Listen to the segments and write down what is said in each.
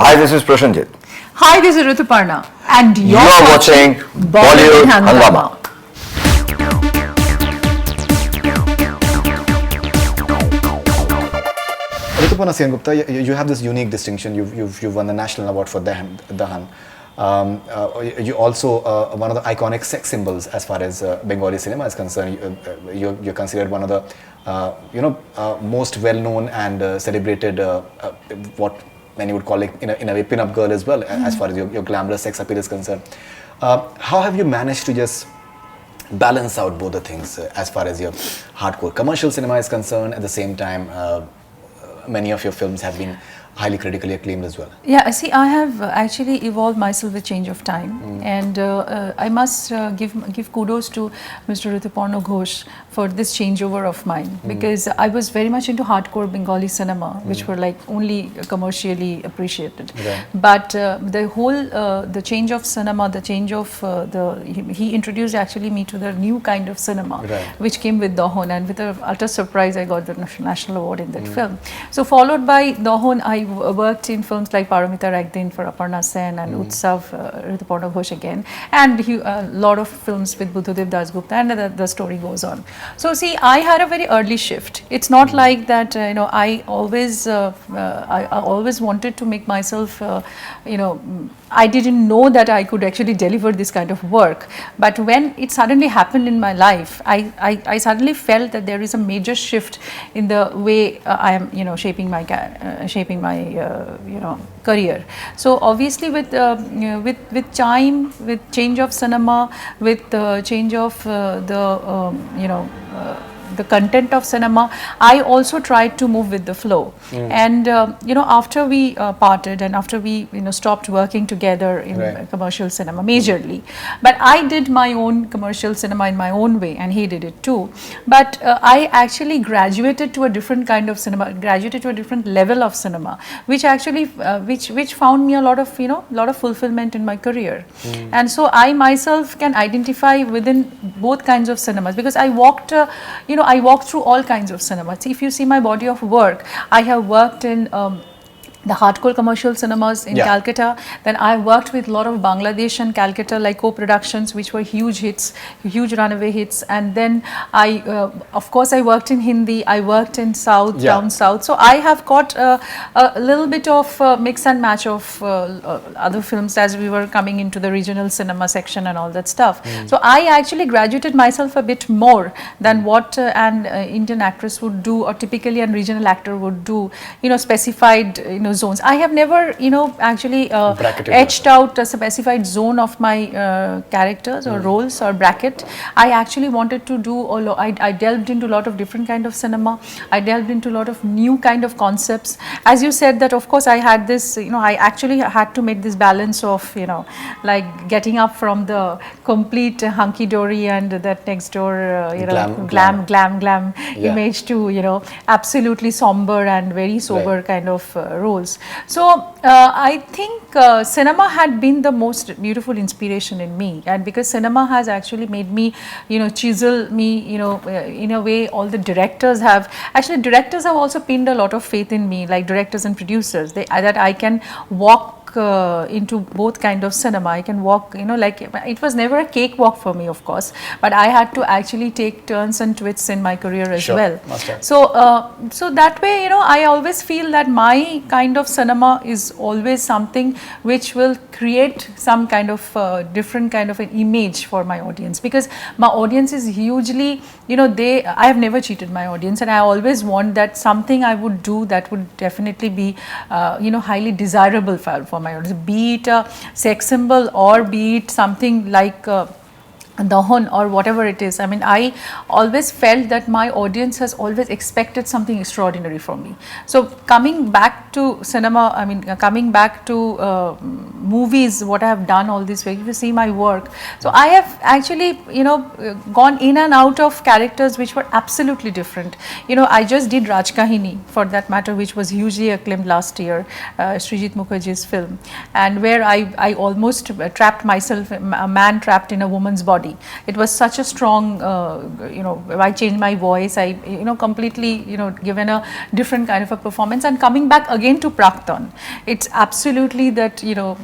Hi, this is Prashanjit. Hi, this is Rituparna, and you're watching Bollywood Hangama. Rituparna Sengupta, you have this unique distinction. You've won the national award for Dahan. You also one of the iconic sex symbols as far as Bengali cinema is concerned. You're considered one of the most well-known and celebrated what many would call like in a way pin-up girl as well, as far as your glamorous sex appeal is concerned. How have you managed to just balance out both the things as far as your hardcore commercial cinema is concerned? At the same time, many of your films have been highly critically acclaimed as well. Yeah, see, I have actually evolved myself with change of time, and I must give kudos to Mr. Rituparna Ghosh for this changeover of mine, because I was very much into hardcore Bengali cinema, which were like only commercially appreciated. Right. But the whole the change of cinema, the change of he introduced actually me to the new kind of cinema, right, which came with Dahon, and with a utter surprise, I got the national award in that film. So followed by Dahon, I worked in films like Paramita Ragdin for Aparna Sen and Utsav, Rituparna Ghosh again, and a lot of films with Buddhadev Dasgupta, and the story goes on. So see, I had a very early shift. It's not like that, I always wanted to make myself, I didn't know that I could actually deliver this kind of work. But when it suddenly happened in my life, I suddenly felt that there is a major shift in the way I am, shaping my career. So obviously with time, with change of cinema, with change of the content of cinema, I also tried to move with the flow. And after we parted, and after we stopped working together in right, commercial cinema majorly, but I did my own commercial cinema in my own way, and he did it too. But I actually graduated to a different kind of cinema, graduated to a different level of cinema, which actually which found me a lot of fulfillment in my career. And so I myself can identify within both kinds of cinemas, because I walked I walked through all kinds of cinemas. If you see my body of work, I have worked in the hardcore commercial cinemas in Calcutta. Then I worked with a lot of Bangladesh and Calcutta like co-productions, which were huge hits, huge runaway hits. And then of course I worked in Hindi, I worked in South, down South. So I have got a little bit of mix and match of other films as we were coming into the regional cinema section and all that stuff. So I actually graduated myself a bit more than what an Indian actress would do, or typically a regional actor would do, specified, zones. I have never, actually etched out a specified zone of my characters or roles or bracket. I actually wanted to do, I delved into a lot of different kind of cinema. I delved into a lot of new kind of concepts. As you said that, of course, I had this, I actually had to make this balance of, like getting up from the complete hunky-dory and that next door, glam image to, absolutely somber and very sober kind of roles. So I think cinema had been the most beautiful inspiration in me, and because cinema has actually made me, chisel me, in a way all the directors have also pinned a lot of faith in me, like directors and producers, that I can walk into both kind of cinema. I can walk, like it was never a cakewalk for me, of course, but I had to actually take turns and twists in my career as well. So that way, I always feel that my kind of cinema is always something which will create some kind of different kind of an image for my audience, because my audience is hugely, I have never cheated my audience, and I always want that something I would do that would definitely be, highly desirable for my audience, be it a sex symbol or be it something like Dahon or whatever it is. I mean, I always felt that my audience has always expected something extraordinary from me. So coming back to cinema, coming back to movies, what I have done all this way, if you see my work, so I have actually, gone in and out of characters which were absolutely different. I just did Rajkahini, for that matter, which was hugely acclaimed last year, Srijit Mukherjee's film, and where I almost trapped myself, a man trapped in a woman's body. Bengali. It was such a strong, I changed my voice. I, completely, given a different kind of a performance. And coming back again to Praktan, it's absolutely that,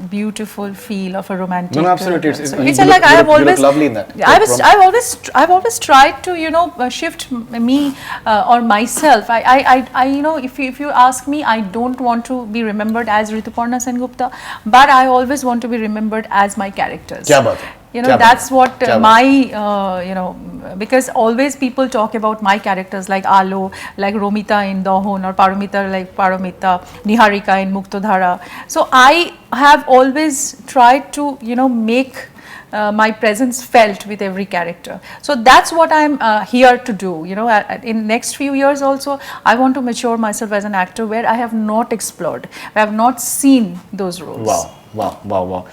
beautiful feel of a romantic. No, absolutely. It's like I have always lovely in that. I've always tried to, shift me or myself. If you ask me, I don't want to be remembered as Rituparna Sengupta, but I always want to be remembered as my characters. Kya baat hai. That's what because always people talk about my characters like Alo, like Romita in Dohon, or Paramita like Paramita, Niharika in Muktodhara. So I have always tried to, make my presence felt with every character. So that's what I'm here to do. In next few years also, I want to mature myself as an actor where I have not explored, I have not seen those roles. Wow.